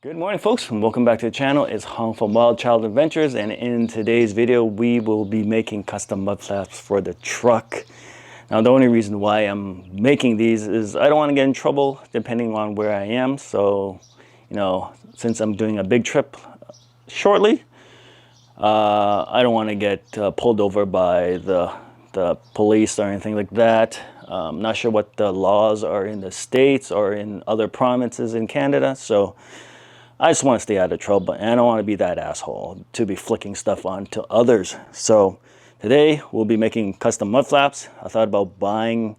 Good morning, folks, and welcome back to the channel. It's Hong from WILDCHILD Adventures, and in today's video we will be making custom mud flaps for the truck. Now the only reason why I'm making these is I don't want to get in trouble depending on where I am. So, you know, since I'm doing a big trip shortly, I don't want to get pulled over by the police or anything like that. I'm not sure what the laws are in the States or in other provinces in Canada, so I just want to stay out of trouble, and I don't want to be that asshole to be flicking stuff on to others. So today we'll be making custom mud flaps. I thought about buying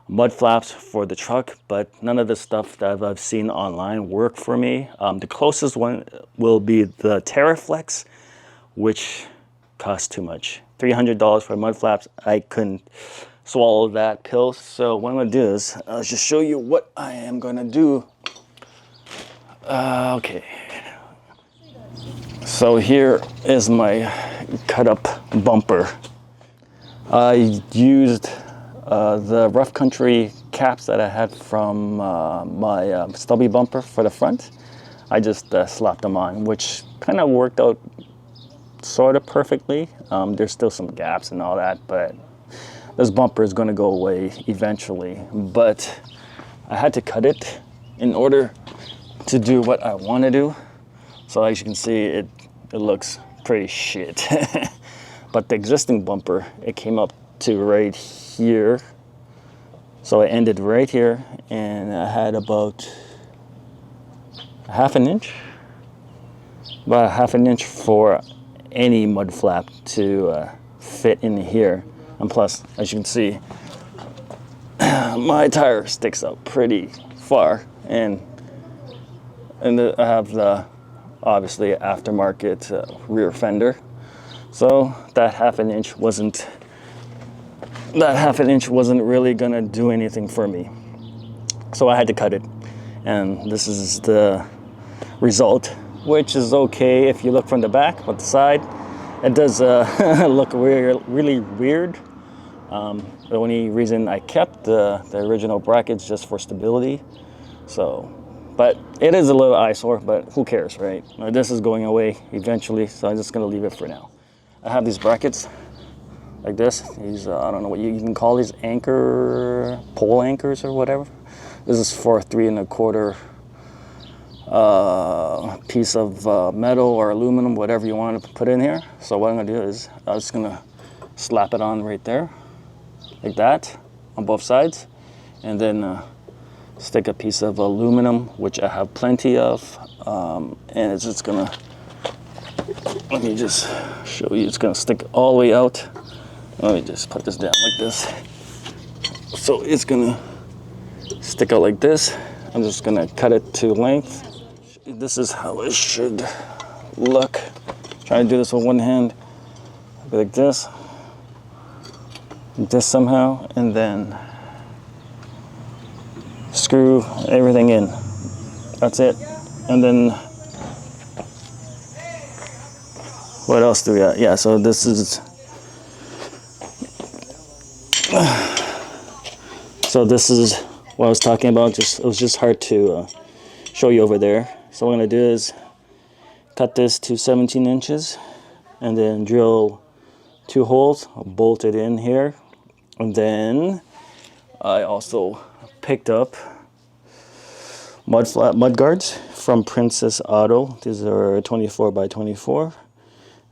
mud flaps for the truck, but none of the stuff that I've seen online work for me. The closest one will be the TerraFlex, which costs too much. $300 for mud flaps. I couldn't swallow that pill. So what I'm going to do is I'll just show you what I am going to do. Okay, so here is my cut up bumper. I used the rough country caps that I had from my stubby bumper for the front. I just slapped them on, which kind of worked out sort of perfectly. There's still some gaps and all that, but this bumper is going to go away eventually. But I had to cut it in order to do what I want to do. So as you can see, it looks pretty shit. But the existing bumper, it came up to right here. So it ended right here, and I had about half an inch for any mud flap to fit in here. And plus, as you can see, my tire sticks out pretty far, and I have the obviously aftermarket rear fender, so that half an inch wasn't really gonna do anything for me. So I had to cut it, and this is the result, which is okay if you look from the back, but the side, it does look really weird. The only reason I kept the original brackets just for stability. So. But it is a little eyesore, but who cares, right? This is going away eventually, so I'm just gonna leave it for now. I have these brackets like this. These, I don't know what you can call these, pole anchors or whatever. This is for 3 1/4 piece of metal or aluminum, whatever you want to put in here. So what I'm gonna do is I'm just gonna slap it on right there, like that, on both sides, and then stick a piece of aluminum, which I have plenty of, and it's just gonna, let me just show you, it's gonna stick all the way out. Let me just put this down like this. So it's gonna stick out like this. I'm just gonna cut it to length. This is how it should look. Try to do this with one hand, like this somehow, and then screw everything in. That's it. And then what else do we got? Yeah, so this is what I was talking about. It was just hard to show you over there. So what I'm gonna do is cut this to 17 inches and then drill 2 holes, I'll bolt it in here, and then I also picked up mud guards from Princess Auto. These are 24 by 24.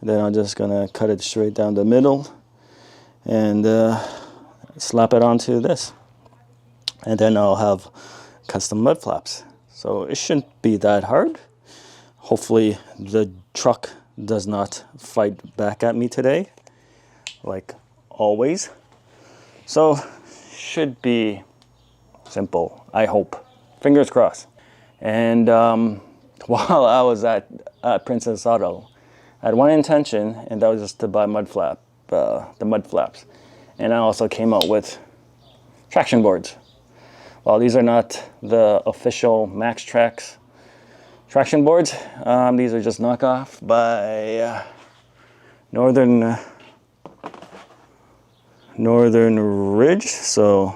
And then I'm just gonna cut it straight down the middle and slap it onto this. And then I'll have custom mud flaps. So it shouldn't be that hard. Hopefully the truck does not fight back at me today, like always. So should be simple, I hope. Fingers crossed. And while I was at Princess Auto, I had one intention, and that was just to buy the mud flaps. And I also came out with traction boards. Well, these are not the official Max Trax traction boards. These are just knockoff by Northern Ridge. So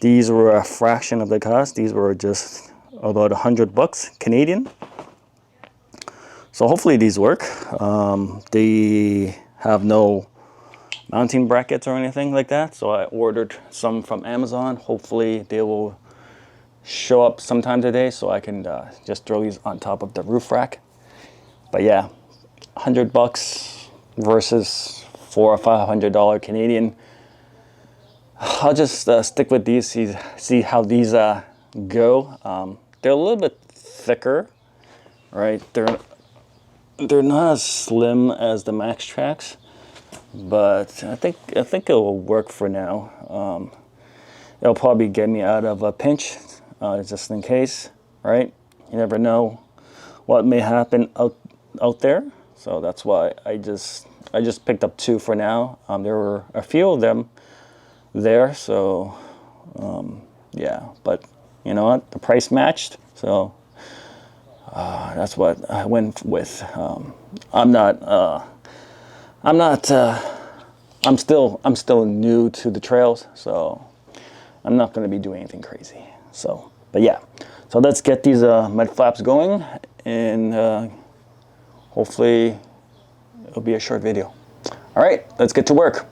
these were a fraction of the cost. These were just about $100 Canadian. So hopefully these work. They have no mounting brackets or anything like that, so I ordered some from Amazon. Hopefully they will show up sometime today so I can just throw these on top of the roof rack. But yeah, $100 versus $400 or $500 Canadian. I'll just stick with these, see how these go. They're a little bit thicker, right? They're not as slim as the Max Tracks, but I think it will work for now. It'll probably get me out of a pinch, just in case, right? You never know what may happen out there. So that's why I just picked up 2 for now. There were a few of them there, so yeah. But you know what? The price matched, so that's what I went with. I'm still new to the trails, so I'm not going to be doing anything crazy. So, but yeah, so let's get these mud flaps going, and hopefully it'll be a short video. All right, let's get to work.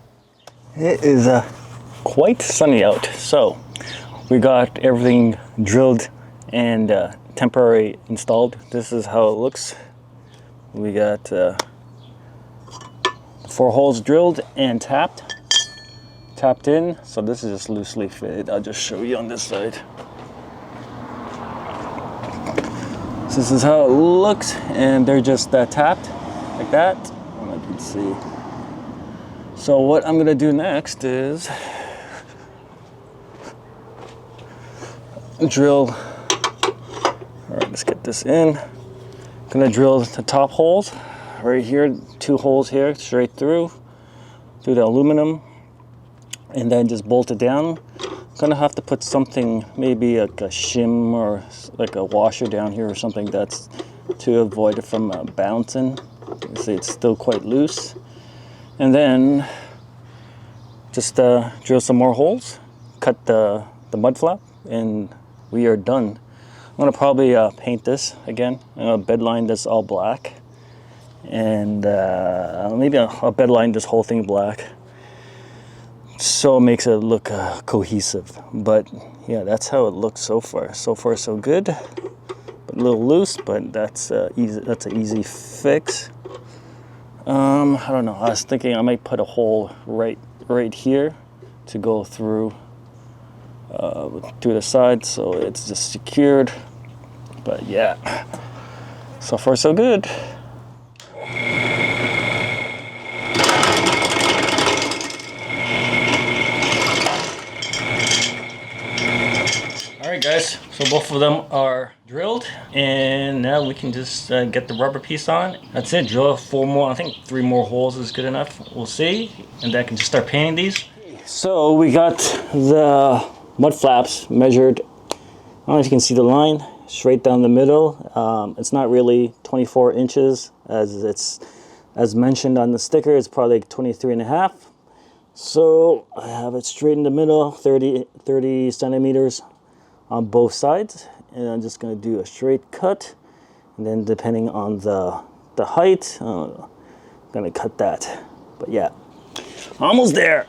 It is quite sunny out, so we got everything drilled and temporary installed. This is how it looks. We got 4 holes drilled and tapped in. So this is just loosely fitted. I'll just show you on this side. So this is how it looks, and they're just tapped like that. And you can see. So what I'm gonna do next is drill. All right, let's get this in. I'm gonna drill the top holes right here, 2 holes here straight through the aluminum, and then just bolt it down. I'm gonna have to put something, maybe like a shim or like a washer down here or something, that's to avoid it from bouncing. You can see it's still quite loose. And then just drill some more holes, cut the mud flap, and we are done. I'm gonna probably paint this again. I'm gonna bedline this all black, and maybe I'll bedline this whole thing black, so it makes it look cohesive. But yeah, that's how it looks so far. So far, so good. But a little loose, but that's easy. That's an easy fix. I don't know. I was thinking I might put a hole right here to go through the side, so it's just secured. But yeah, so far so good. All right guys, so both of them are drilled, and now we can just get the rubber piece on. That's it. Drill 4 more, I think 3 more holes is good enough. We'll see, and then I can just start painting these. So we got the mud flaps measured. I don't know if you can see the line straight down the middle. It's not really 24 inches as mentioned on the sticker. It's probably like 23.5. So I have it straight in the middle, 30 centimeters on both sides, and I'm just going to do a straight cut, and then depending on the height, I'm going to cut that. But yeah, almost there.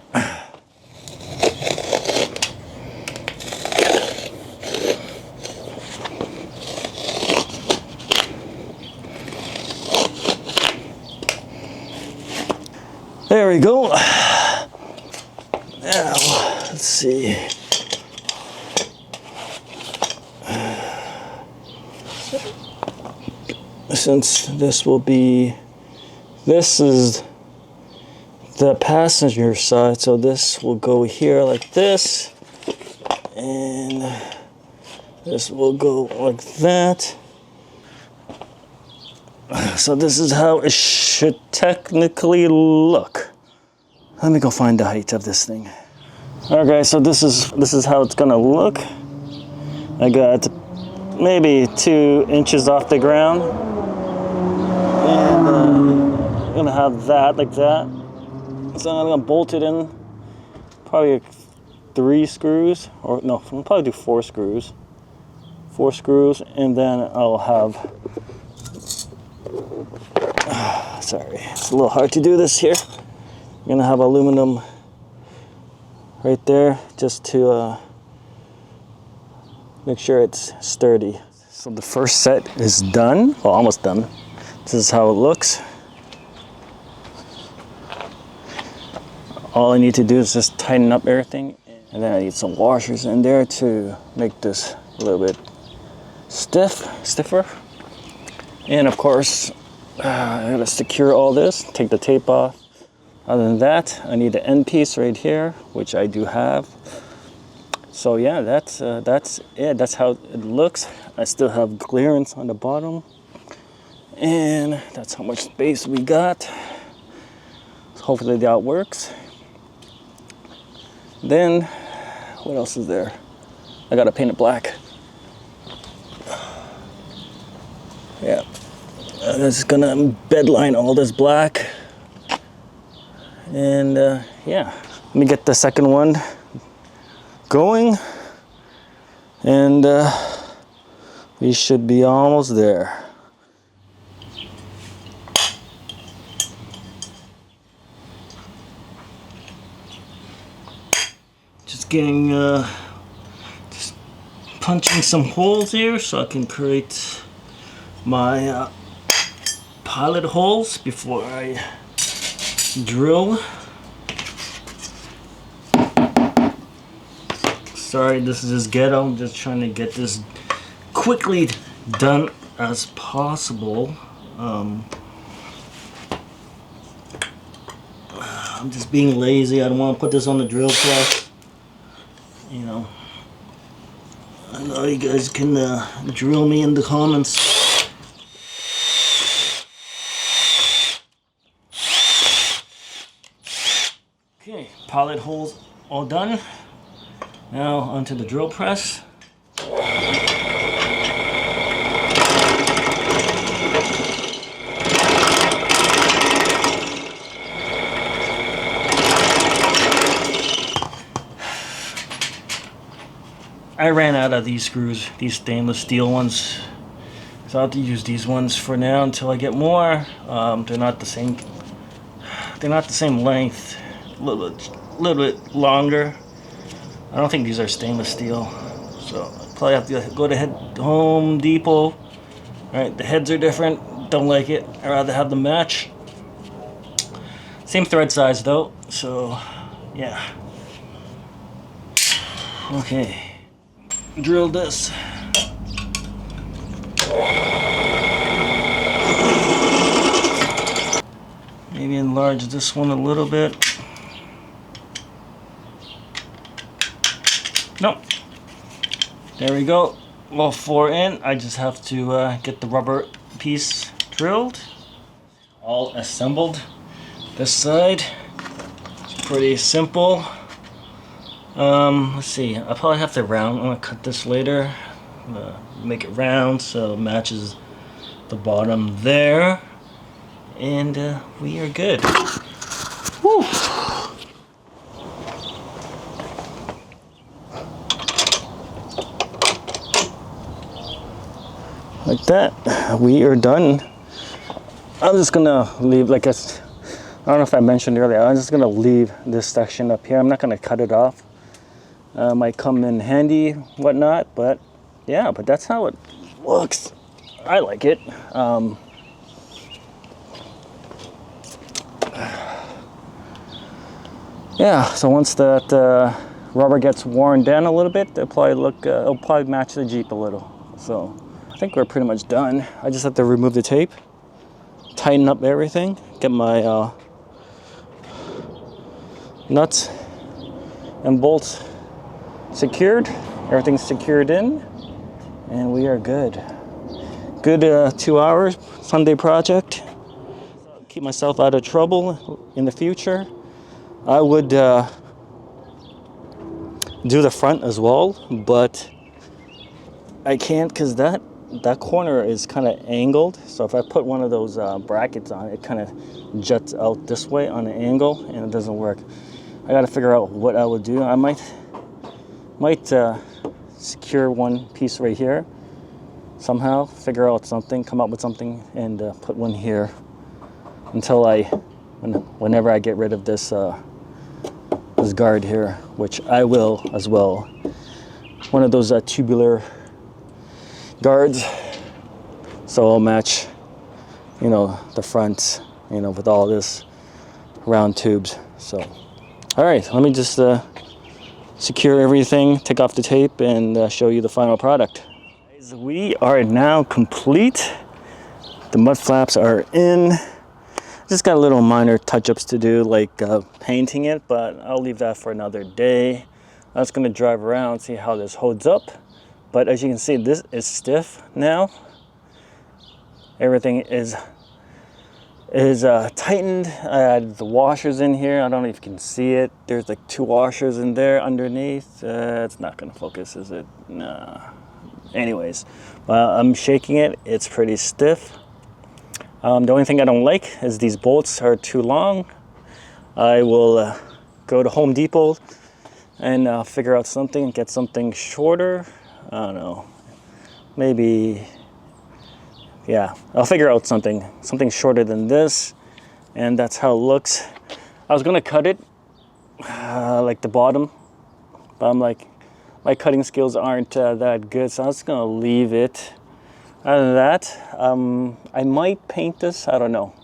There we go. Now, let's see. Since this is the passenger side, so this will go here like this, and this will go like that. So this is how it should technically look. Let me go find the height of this thing. Okay, so this is how it's gonna look. I got maybe 2 inches off the ground, and I'm gonna have that like that. So I'm gonna bolt it in, probably like 3 screws, or no, I'll probably do 4 screws. 4 screws, and then I'll have Sorry, it's a little hard to do this here. I'm gonna have aluminum right there just to make sure it's sturdy. So the first set is done, well, almost done. This is how it looks. All I need to do is just tighten up everything, and then I need some washers in there to make this a little bit stiffer. And of course, I gotta secure all this, take the tape off. Other than that, I need the end piece right here, which I do have. So yeah, that's it. That's how it looks. I still have clearance on the bottom, and that's how much space we got. So hopefully that works. Then, what else is there? I gotta paint it black. Yeah, I'm just gonna bedline all this black. And yeah, let me get the second one going, and we should be almost there. Just getting just punching some holes here so I can create my pilot holes before I drill. Sorry, this is just ghetto. I'm just trying to get this quickly done as possible. I'm just being lazy. I don't want to put this on the drill press. You know, I know you guys can drill me in the comments. Okay, pilot holes all done. Now onto the drill press. I ran out of these screws, these stainless steel ones. So I'll have to use these ones for now until I get more. They're not the same. They're not the same length. A little bit longer. I don't think these are stainless steel, so I'll probably have to go to Home Depot. All right, the heads are different. Don't like it. I'd rather have them match. Same thread size though, so yeah. Okay, drill this. Maybe enlarge this one a little bit. Nope. There we go. All 4 in. I just have to get the rubber piece drilled. All assembled. This side. It's pretty simple. Let's see. I'll probably have to round. I'm gonna cut this later. Make it round so it matches the bottom there. And we are good. Woo. Like that, we are done. I'm just gonna leave, I don't know if I mentioned earlier, I'm just gonna leave this section up here. I'm not gonna cut it off. Might come in handy, whatnot, but yeah, but that's how it looks. I like it. Yeah, so once that rubber gets worn down a little bit, it'll probably match the Jeep a little. So I think we're pretty much done. I just have to remove the tape, tighten up everything, get my nuts and bolts secured. Everything's secured in, and we are good. Good 2 hours Sunday project. Keep myself out of trouble in the future. I would do the front as well, but I can't because that corner is kind of angled. So if I put one of those brackets on, it kind of juts out this way on an angle, and it doesn't work. I got to figure out what I would do. I might secure one piece right here somehow figure out something, come up with something, and put one here until whenever I get rid of this this guard here, which I will as well. One of those tubular guards, so I'll match, you know, the front, you know, with all this round tubes. So, all right, let me just secure everything, take off the tape, and show you the final product. We are now complete. The mud flaps are in. Just got a little minor touch-ups to do, like painting it, but I'll leave that for another day. I'm just gonna drive around, see how this holds up. But as you can see, this is stiff now. Everything is tightened. I added the washers in here. I don't know if you can see it. There's like 2 washers in there underneath. It's not gonna focus, is it? Nah. Anyways, I'm shaking it. It's pretty stiff. The only thing I don't like is these bolts are too long. I will go to Home Depot and figure out something, get something shorter. I don't know. Maybe, yeah, I'll figure out something shorter than this, and that's how it looks. I was gonna cut it like the bottom, but I'm like, my cutting skills aren't that good, so I'm just gonna leave it. Other than that, I might paint this, I don't know.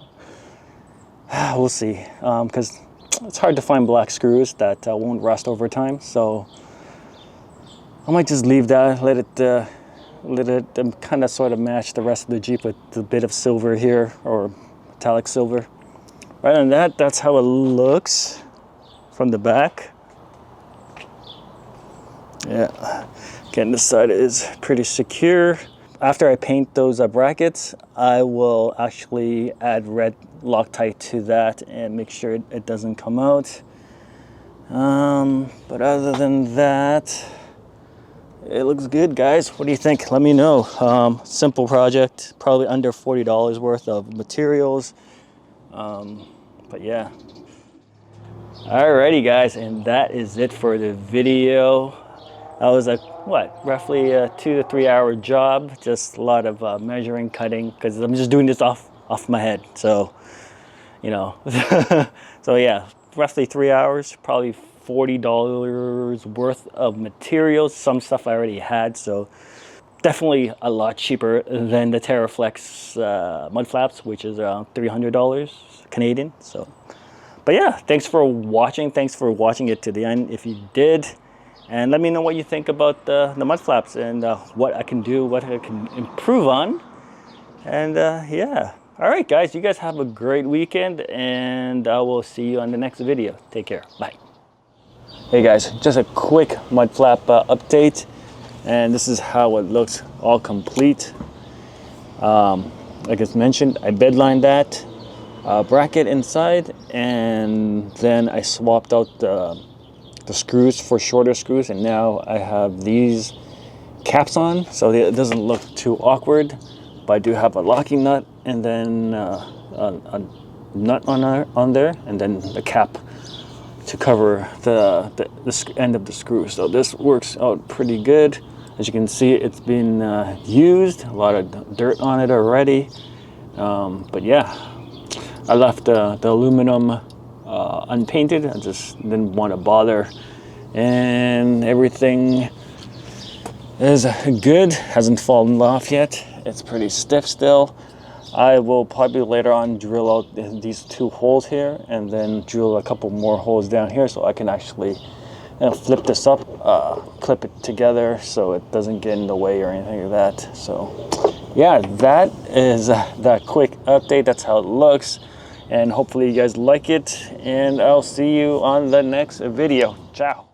We'll see, because it's hard to find black screws that won't rust over time, so I might just leave that, let it kind of sort of match the rest of the Jeep with a bit of silver here, or metallic silver. Rather than that, that's how it looks from the back. Yeah, again, this side is pretty secure. After I paint those brackets, I will actually add red Loctite to that and make sure it doesn't come out. But other than that, it looks good, guys. What do you think? Let me know. Simple project, probably under $40 worth of materials. But yeah. Alrighty, guys, and that is it for the video. That was a, roughly a 2 to 3 hour job. Just a lot of measuring, cutting, because I'm just doing this off my head. So, you know, so yeah, roughly 3 hours, probably $40 worth of materials. Some stuff I already had, so definitely a lot cheaper than the TerraFlex mud flaps, which is around $300 Canadian. So, but yeah, thanks for watching. Thanks for watching it to the end if you did. And let me know what you think about the mud flaps and what I can do, what I can improve on. And yeah. All right, guys, you guys have a great weekend, and I will see you on the next video. Take care. Bye. Hey, guys, just a quick mud flap update. And this is how it looks all complete. Like I mentioned, I bedlined that bracket inside, and then I swapped out the screws for shorter screws, and now I have these caps on, so it doesn't look too awkward. But I do have a locking nut, and then a nut on there, and then the cap to cover the end of the screw. So this works out pretty good. As you can see, it's been used, a lot of dirt on it already. But yeah, I left the aluminum unpainted. I just didn't want to bother, and everything is good, hasn't fallen off yet. It's pretty stiff still. I will probably later on drill out these 2 holes here, and then drill a couple more holes down here so I can actually flip this up, clip it together so it doesn't get in the way or anything like that. So yeah, that is that quick update. That's how it looks, and hopefully you guys like it, and I'll see you on the next video. Ciao.